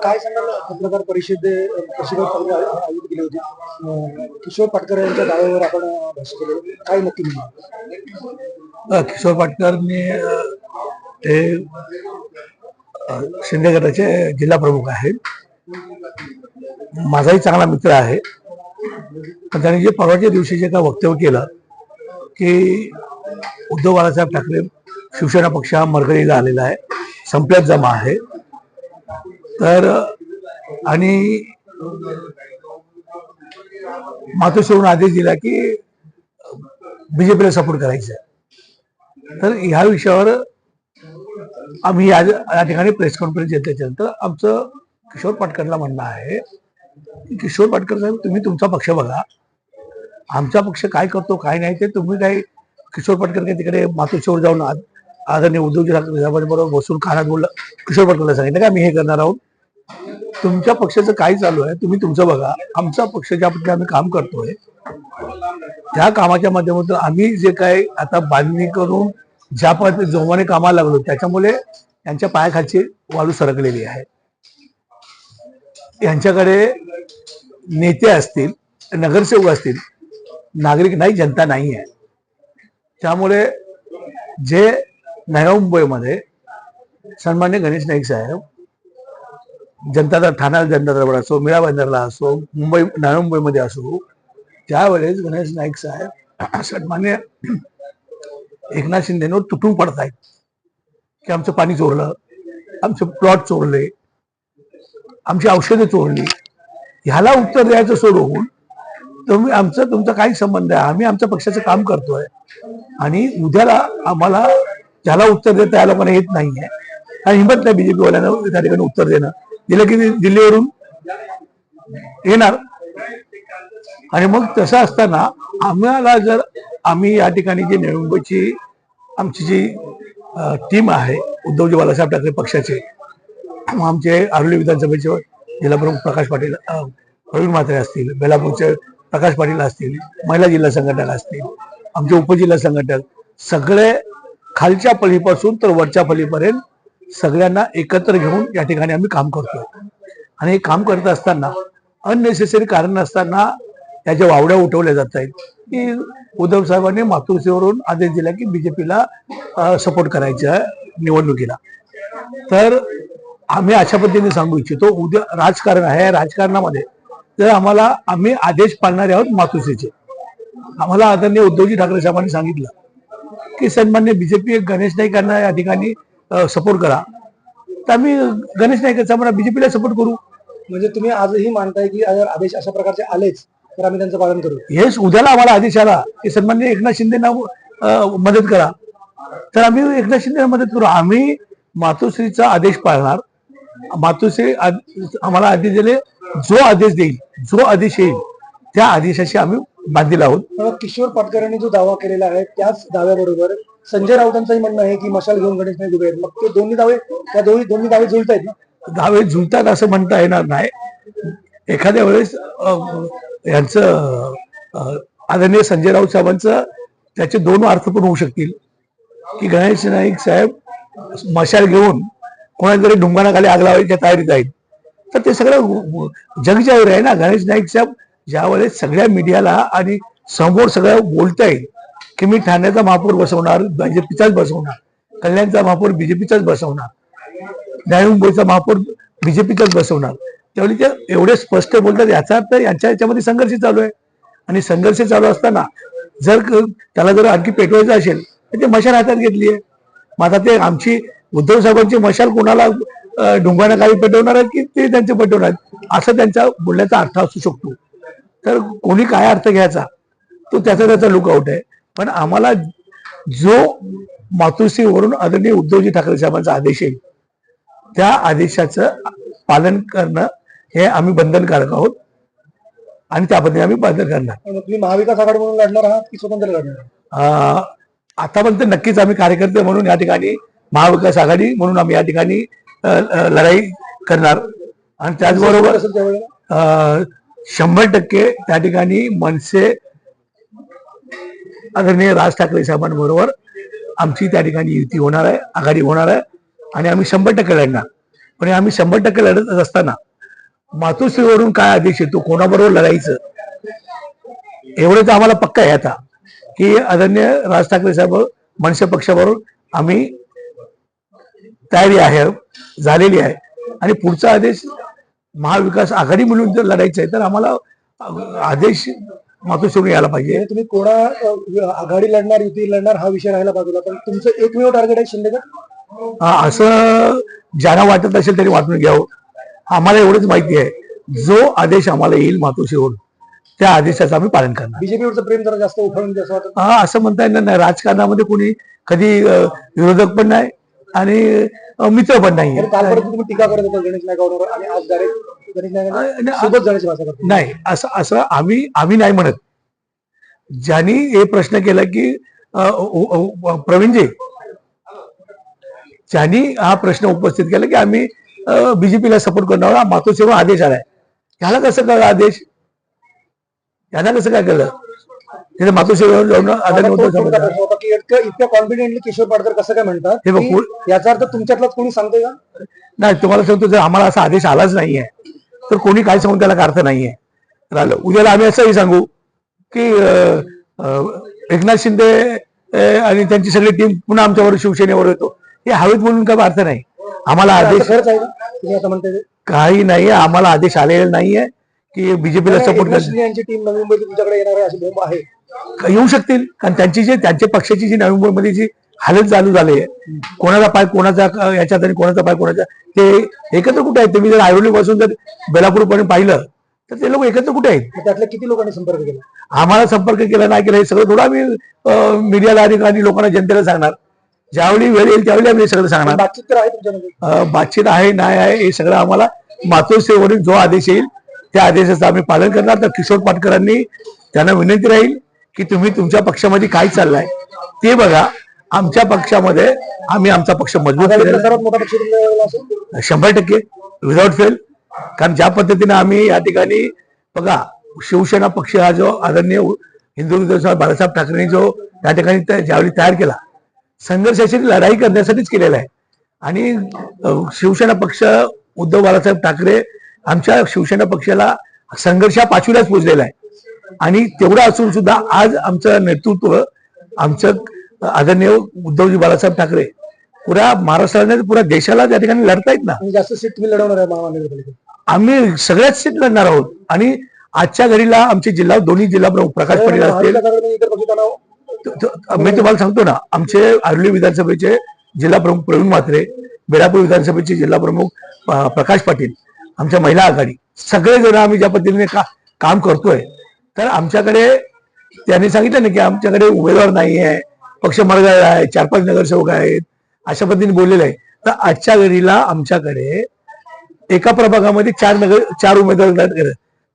काय सांगाल पत्रकार परिषदेत आयोजित केली होती किशोर पाटकर यांच्या दाव्यावर आपण भाष्य केलं काय नक्की किशोर पाटकरने ते शिंदे गटाचे जिल्हा प्रमुख आहेत. माझाही चांगला मित्र आहे. पण त्यांनी जे परवाच्या दिवशी जे काय वक्तव्य केलं की उद्धव बाळासाहेब ठाकरे शिवसेना पक्ष हा मरगळीला आलेला आहे, संपल्यात जमा आहे, तर आणि मातोश्रीवरून आदेश दिला की बीजेपीला सपोर्ट करायचा आहे. तर ह्या विषयावर आम्ही या ठिकाणी प्रेस कॉन्फरन्स घेतल्याच्यानंतर आमचं किशोर पाटकरला म्हणणं आहे की किशोर पाटकर साहेब, तुम्ही तुमचा पक्ष बघा, आमचा पक्ष काय करतो काय नाही ते तुम्ही काय. किशोर पाटकर काय तिकडे मातोश्रीवर जाऊन आदरणीय उद्धवजी ठाकरे साहेबांबरोबर बसून कानात बोललं, किशोर पाटकरला सांगितलं का आम्ही हे करणार आहोत. तुमच्या पक्षाचं काय चालू आहे तुम्ही तुमचं बघा. आमचा पक्ष ज्या पद्धतीने आम्ही काम करतोय त्या कामाच्या माध्यमातून आम्ही जे काय आता बांधणी करून ज्या पद्धतीने जोमाने कामाला लागलो त्याच्यामुळे यांच्या पायाखालची वाळू सरकलेली आहे. यांच्याकडे नेते असतील, नगरसेवक असतील, नागरिक नाही, जनता नाही आहे. त्यामुळे जे नवी मुंबईमध्ये सन्मान्य गणेश नाईक साहेब जनता ठाण्याला जनता दरबार असो, मीरा बंदरला असो, नवी मुंबईमध्ये असो, त्यावेळेस गणेश नाईक साहेब सन्मान्य एकनाथ शिंदेवर तुटून पडत आहेत की आमचं पाणी चोरलं, आमचे प्लॉट चोरले, आमची औषधं चोरली. ह्याला उत्तर द्यायचं सोडून तुमचा काही संबंध आहे, आम्ही आमच्या पक्षाचं काम करतोय आणि उद्याला आम्हाला ज्याला उत्तर देता त्या लोकांना येत नाहीये आणि हिंमत नाही बीजेपी वाल्यांना त्या ठिकाणी उत्तर देणं. दिलं की दिल्लीवरून येणार. आणि मग तसं असताना आम्हाला जर आम्ही या ठिकाणी जी नवी मुंबईची आमची जी टीम आहे उद्धवजी बाळासाहेब ठाकरे पक्षाचे, आमचे आरोली विधानसभेचे जिल्हा प्रमुख प्रकाश पाटील, प्रवीण म्हात्रे असतील, बेलापूरचे प्रकाश पाटील असतील, महिला जिल्हा संघटक असतील, आमचे उपजिल्हा संघटक, सगळे खालच्या फळीपासून तर वरच्या फळीपर्यंत सगळ्यांना एकत्र घेऊन या ठिकाणी आम्ही काम करतो. आणि हे काम करत असताना अननेसेसरी कारण नसताना त्याच्या वावड्या उठवल्या जात आहेत की उद्धव साहेबांनी मातोश्रीवरून आदेश दिला की बीजेपीला सपोर्ट करायचा निवडणुकीला. तर आम्ही अशा पद्धतीने सांगू इच्छितो, उद्या राजकारण आहे, राजकारणामध्ये जर आम्ही आदेश पाळणारे आहोत मातोश्रीचे. आम्हाला आदरणीय उद्धवजी ठाकरे साहेबांनी सांगितलं की सन्मान्य बीजेपी गणेश नाईकांना या ठिकाणी सपोर्ट करा, तर आम्ही गणेश नाईक साहेबांना बीजेपीला सपोर्ट करू. म्हणजे तुम्ही आजही मानताय की अगर आदेश अशा प्रकारचे आलेच तर आम्ही त्यांचं पालन करू. हेच उद्याला आम्हाला आदेश आला की सन्मान्य एकनाथ शिंदेना मदत करा, तर आम्ही एकनाथ शिंदेना मदत करू. आम्ही मातोश्रीचा आदेश पाळणार. मातोश्री आम्हाला आदेश दिले, जो आदेश देईल, जो आदेश येईल त्या आदेशाशी आम्ही बांधील आहोत. किशोर पाटकर यांनी जो दावा केलेला आहे त्याच दाव्याबरोबर संजय राऊतांचंही म्हणणं आहे की मशाल घेऊन गणेश नाईक उभे आहेत. मग ते दोन्ही दावे जुळत आहेत ना? दावे जुळतात असं म्हणता येणार नाही. एखाद्या वेळेस यांचं आदरणीय संजय राऊत साहेबांचं त्याचे दोन अर्थ पण होऊ शकतील की गणेश नाईक साहेब मशाल घेऊन कोणाच्या तरी ढुंगाणाखाली आग लावायच्या तयारीत आहेत. तर ते सगळं जगजाहीर आहे ना. गणेश नाईक साहेब ज्यावेळेस सगळ्या मीडियाला आणि समोर सगळं बोलताय की मी ठाण्याचा महापौर बसवणार, बीजेपीचाच बसवणार, कल्याणचा महापौर बीजेपीचाच बसवणार, नवी मुंबईचा महापौर बीजेपीचाच बसवणार, त्यावेळी ते एवढे स्पष्ट बोलतात. याचा अर्थ याच्यामध्ये संघर्ष चालू आहे. आणि संघर्ष चालू असताना जर त्याला जर आणखी पेटवायचं असेल तर ते मशाल हातात घेतली आहे. मग आता ते आमची उद्धव साहेबांची मशाल कोणाला ढुंगाणाखाली पेटवणार आहेत की ते त्यांचे पेटवणार आहेत, असं त्यांचा बोलण्याचा अर्थ असू शकतो. तर कोणी काय अर्थ घ्यायचा तो त्याचा लुकआउट आहे. पण आम्हाला जो मातोश्रीवरून आदरणीय उद्धवजी ठाकरे साहेबांचा आदेश येईल त्या आदेशाचं पालन करणं हे आम्ही बंधनकारक आहोत आणि त्या पद्धतीने आम्ही पालन करणार. तुम्ही महाविकास आघाडी म्हणून लढणार आहात की स्वतंत्र लढणार? आतापर्यंत नक्कीच आम्ही कार्यकर्ते म्हणून या ठिकाणी महाविकास आघाडी म्हणून आम्ही या ठिकाणी लढाई करणार. आणि त्याचबरोबर 100% त्या ठिकाणी मनसे आदरणीय राज ठाकरे साहेबांबरोबर आमची त्या ठिकाणी युती होणार आहे, आघाडी होणार आहे आणि आम्ही 100% लढणार. पण आम्ही 100% लढत असताना मातोश्रीवरून काय आदेश येतो, कोणाबरोबर लढायचं, एवढं तर आम्हाला पक्का आहे आता की आदरणीय राज ठाकरे साहेब मनसे पक्षाबरोबर आम्ही तयारी आहे, झालेली आहे. आणि पुढचा आदेश महाविकास आघाडी मिळून जर लढायचं आहे तर आम्हाला आदेश मातोश्रीवरून यायला पाहिजे. म्हणजे तुम्ही कोणा आघाडी लढणार, युती लढणार हा विषय राहिला बाजूला, पण तुमचं एकमेव टार्गेट आहे शिंदेगड. असं ज्यांना वाटत असेल त्यांनी वाटून घ्यावं. आम्हाला एवढंच माहिती आहे, जो आदेश आम्हाला येईल मातोश्रीवरून त्या आदेशाचं आम्ही पालन करणार. बीजेपीवरचं प्रेम जरा जास्त उफाळून असं वाटतं. असं म्हणता येणार नाही. राजकारणामध्ये कोणी कधी विरोधक पण नाही आणि मित्र पण नाही. कालपर्यंत तुम्ही टीका करत होता गणेश नायगाववर आणि आज डायरेक्ट गणेश नायगाव सोबत जाण्याची भाषा करतो. नाही, असं आम्ही नाही म्हणत. ज्यांनी हे प्रश्न केला की प्रवीणजी, ज्यांनी हा प्रश्न उपस्थित केला की आम्ही बीजेपीला सपोर्ट करणार, मातोश्रीवर आदेश आलाय, ह्याला कसं कळलं आदेश, यांना कसं काय कळलं? तिथे मातोश्रीवर जाऊन इतक्या कॉन्फिडेंटली किशोर पाडकर कसं काय म्हणतात, हे बघ, याचा अर्थ तुमच्यातलाच कोणी सांगतोय का? नाही, तुम्हाला सांगतो, जर आम्हाला असा आदेश आलाच नाहीये तर कोणी काय सांगून त्याला अर्थ नाहीये. राहिलं उद्याला आम्ही असंही सांगू की एकनाथ शिंदे आणि त्यांची सगळी टीम पुन्हा आमच्यावर शिवसेनेवर येतो, हे हवेत म्हणून काय अर्थ नाही. आम्हाला आदेश काही नाही, आम्हाला आदेश आलेला नाहीये की बीजेपीला सपोर्ट करण्याची यांची टीम नवी मुंबईत तुमच्याकडे येणार आहे अशी बोंब आहे. येऊ शकतील, कारण त्यांच्या पक्षाची जी नवी मुंबईमध्ये जी हालत चालू झाली आहे, कोणाचा पाय कोणाचा याच्यात आणि कोणाचा पाय कोणाचा, ते एकत्र कुठे आहेत? तुम्ही जर ऐरोली पासून जर बेलापूर पर्यंत पाहिलं तर ते लोक एकत्र कुठे आहेत? त्यातल्या किती लोकांनी संपर्क केला? आम्हाला संपर्क केला नाही केला हे सगळं थोडं आम्ही मीडियाला आणि लोकांना जनतेला सांगणार. ज्यावेळी वेळ येईल त्यावेळी आम्ही सगळं सांगणार. बातचीत तर आहे तुमच्यामध्ये? बातचीत आहे नाही आहे हे सगळं आम्हाला मातोश्रीवरून जो आदेश येईल त्या आदेशाचं आम्ही पालन करणार. तर किशोर पाटकरांनी त्यांना विनंती राहील की तुम्ही तुमच्या पक्षामध्ये काय चाललंय ते बघा. आमच्या पक्षामध्ये आम्ही आमचा पक्ष मजबूत केलेला सर्वात मोठा पक्ष तुमच्या असेल 100% विदाउट फेल. कारण ज्या पद्धतीने आम्ही या ठिकाणी बघा, शिवसेना पक्ष हा जो आदरणीय हिंदू बाळासाहेब ठाकरेंनी जो या ठिकाणी ज्यावेळी तयार केला, संघर्षाची लढाई करण्यासाठीच केलेला आहे. आणि शिवसेना पक्ष उद्धव बाळासाहेब ठाकरे आमच्या शिवसेना पक्षाला संघर्षा पाचवीलाच पोचलेला आहे. आणि तेवढं असून सुद्धा आज आमचं नेतृत्व, आमचं आदरणीय उद्धवजी बाळासाहेब ठाकरे पुऱ्या महाराष्ट्राने पुऱ्या देशाला त्या ठिकाणी लढतायत ना. जास्त सीट तुम्ही लढवणार आहे महानगरपालिकेत? आम्ही सगळ्याच सीट लढणार आहोत. आणि आजच्या घडीला आमचे दोन्ही जिल्हा प्रमुख प्रकाश पाटील असतील, मी तुम्हाला सांगतो ना, आमचे आर्ली विधानसभेचे जिल्हा प्रमुख प्रवीण म्हात्रे, बेलापूर विधानसभेचे जिल्हा प्रमुख प्रकाश पाटील, आमच्या महिला आघाडी, सगळे जण आम्ही ज्या पद्धतीने काम करतोय, तर आमच्याकडे त्यांनी सांगितलं ना की आमच्याकडे उमेदवार नाही आहे, पक्ष मर्यादा आहे, 4-5 नगरसेवक आहेत, अशा पद्धतीने बोललेलं आहे. तर आजच्या घडीला आमच्याकडे एका प्रभागामध्ये 4 उमेदवार,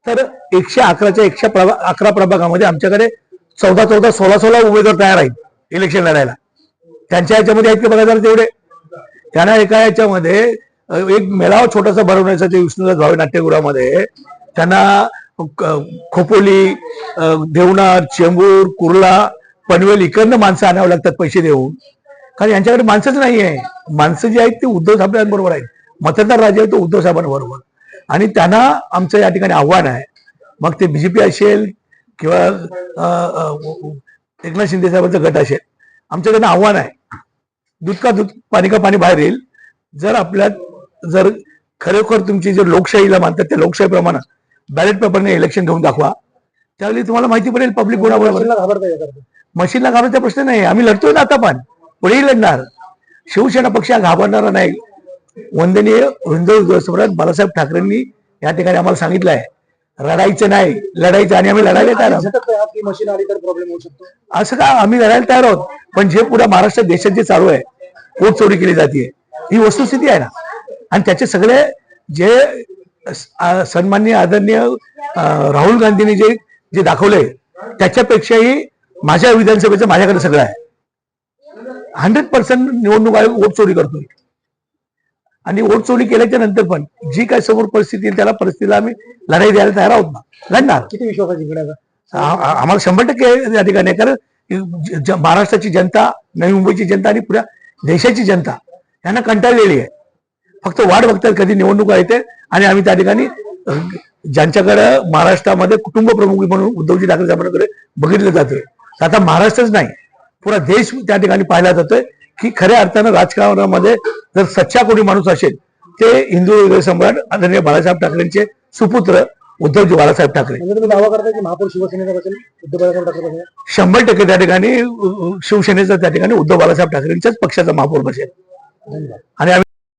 तर 111च्या 111 प्रभागामध्ये आमच्याकडे 14-14, 16-16 उमेदवार तयार आहेत इलेक्शन लढायला. त्यांच्या याच्यामध्ये आहेत की बघा जरा तेवढे. त्यांना एका याच्यामध्ये एक मेळावा छोटासा भरवण्याचा ते विष्णुदास भावे नाट्यगृहामध्ये त्यांना खोपोली, देवनाथ, चेंबूर, कुर्ला, पनवेल इकडनं माणसं आणावं लागतात पैसे देऊन, कारण यांच्याकडे माणसंच नाही आहे. माणसं जी आहेत ती उद्धव साहेबांबरोबर आहेत, मतदार राजा आहे तो उद्धव साहेबांबरोबर. आणि त्यांना आमचं या ठिकाणी आव्हान आहे, मग ते बीजेपी असेल किंवा एकनाथ शिंदे साहेबांचा गट असेल, आमचं त्यांना आव्हान आहे, दूध का दूध पाणी का पाणी बाहेर येईल. जर खरोखर तुमची जर लोकशाहीला मानतात त्या लोकशाहीप्रमाणे बॅलेट पेपरने इलेक्शन घेऊन दाखवा, त्यावेळी तुम्हाला माहिती पडेल पब्लिक कोणाबरोबर. मशीनला घाबरायचा प्रश्न नाही, आम्ही लढतोय ना आता, पण पुढेही लढणार. शिवसेना पक्ष घाबरणारा नाही. वंदनीय हिंदू सम्राट बाळासाहेब ठाकरेंनी या ठिकाणी आम्हाला सांगितलं आहे, लढायचं नाही, लढायचं. आणि आम्ही लढायला तयार आहोत. मशीन आली तर प्रॉब्लेम होऊ शकतो असं का? आम्ही लढायला तयार आहोत. पण जे पुढे महाराष्ट्र देशात जे चालू आहे, पोट चोरी केली जाते, ही वस्तुस्थिती आहे ना. आणि त्याचे सगळे जे सन्माननीय आदरणीय राहुल गांधींनी जे दाखवले, त्याच्यापेक्षाही माझ्या विधानसभेचं माझ्याकडे सगळं आहे. 100% निवडणूक आयोग वोट चोरी करतोय. आणि वोट चोरी केल्याच्या नंतर पण जी काय समोर परिस्थिती आहे, त्याला परिस्थितीला आम्ही लढाई द्यायला तयार आहोत ना, लढणार. किती विश्वास जिंकण्याचा? आम्हाला 100% या ठिकाणी, कारण महाराष्ट्राची जनता, नवी मुंबईची जनता आणि पुऱ्या देशाची जनता यांना कंटाळलेली आहे. फक्त वाट बघतात कधी निवडणुका येते आणि आम्ही त्या ठिकाणी ज्यांच्याकडे महाराष्ट्रामध्ये कुटुंब प्रमुख म्हणून उद्धवजी ठाकरे साहेबांकडे बघितलं जातं, तर आता महाराष्ट्रच नाही पुरा देश त्या ठिकाणी पाहिला जातोय की खऱ्या अर्थानं राजकारणामध्ये जर सच्चा कोणी माणूस असेल ते हिंदू हृदय सम्राट आदरणीय बाळासाहेब ठाकरेंचे सुपुत्र उद्धवजी बाळासाहेब ठाकरे. म्हणजे तुम्ही दावा करताय की महापौर शिवसेनेचा बसेल उद्धव बाळासाहेब ठाकरे बसेल? 100% त्या ठिकाणी शिवसेनेचा त्या ठिकाणी उद्धव बाळासाहेब ठाकरेंच्याच पक्षाचा महापौर बसेल. धन्यवाद. आणि आम्ही